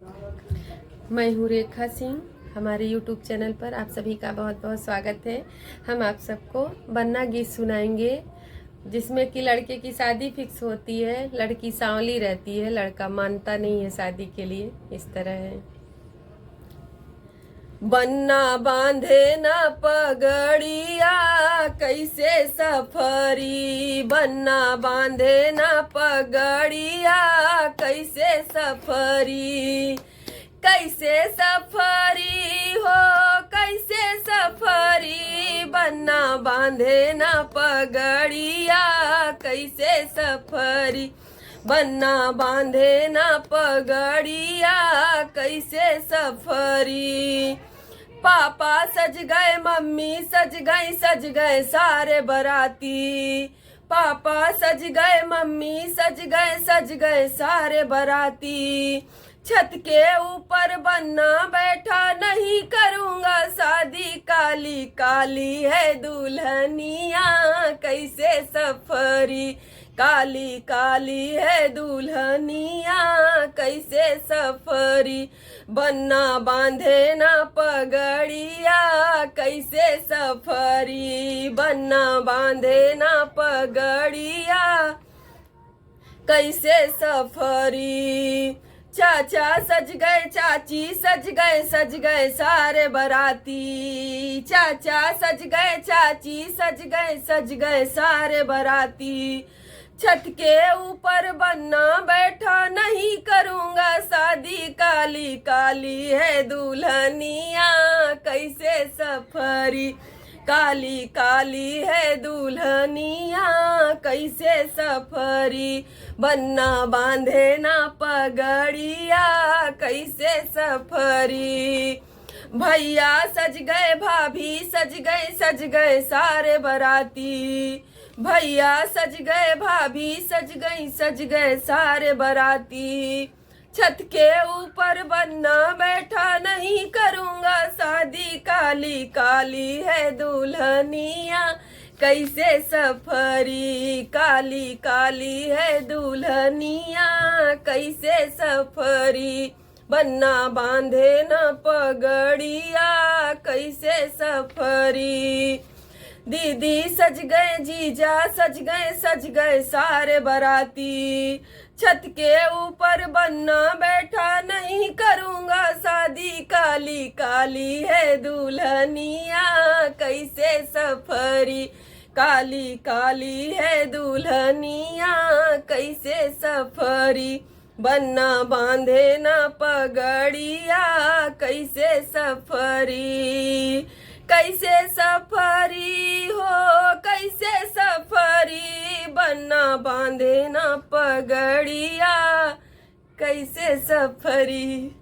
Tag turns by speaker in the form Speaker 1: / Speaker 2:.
Speaker 1: मैं हूँ रेखा सिंह। हमारे YouTube चैनल पर आप सभी का बहुत बहुत स्वागत है। हम आप सबको बन्ना गीत सुनाएंगे, जिसमें कि लड़के की शादी फिक्स होती है, लड़की सांवली रहती है, लड़का मानता नहीं है शादी के लिए। इस तरह है। बन्ना बांधे न पगड़िया कैसे सफरी, बन्ना बांधे न पगड़िया कैसे सफरी, कैसे सफरी हो कैसे सफरी, बन्ना बांधे न पगड़िया कैसे सफरी, बन्ना बांधे न पगड़िया कैसे सफरी। पापा सज गए, मम्मी सज गए सारे बराती, पापा सज गए, मम्मी सज गए सारे बराती। छत के ऊपर बन्ना बैठा, नहीं करूँगा शादी, काली काली है दुल्हनिया कैसे सफरी, काली काली है दुल्हनिया कैसे सफरी, बन्ना बांधे न पगड़िया कैसे सफरी, बन्ना बांधे न पगड़िया कैसे सफरी। चाचा सज गए, चाची सज गए सारे बराती, चाचा सज गए, चाची सज गए सारे बराती। छत के ऊपर बन्ना बैठा, नहीं करूँगा शादी, काली काली है दुल्हनिया कैसे सफरी, काली काली है दुल्हनिया कैसे सफरी, बन्ना बांधे ना पगड़िया कैसे सफरी। भैया सज गए, भाभी सज गए सारे बराती, भैया सज गए, भाभी सज गए सारे बराती। छत के ऊपर बन्ना बैठा, नहीं करूँगा शादी, काली काली है दुल्हनिया कैसे सफरी, काली काली है दुल्हनिया कैसे सफरी, बन्ना बांधे न पगड़िया कैसे सफरी। दीदी सज गए, जीजा सज गए सारे बराती। छत के ऊपर बन्ना बैठा, नहीं करूँगा शादी, काली काली है दुल्हनिया कैसे सफरी, काली काली है दुल्हनिया कैसे सफरी, बन्ना बांधे न पगड़िया कैसे सफरी, कैसे सफरी हो कैसे सफरी, बन्ना बांधे न पगड़िया कैसे सफरी।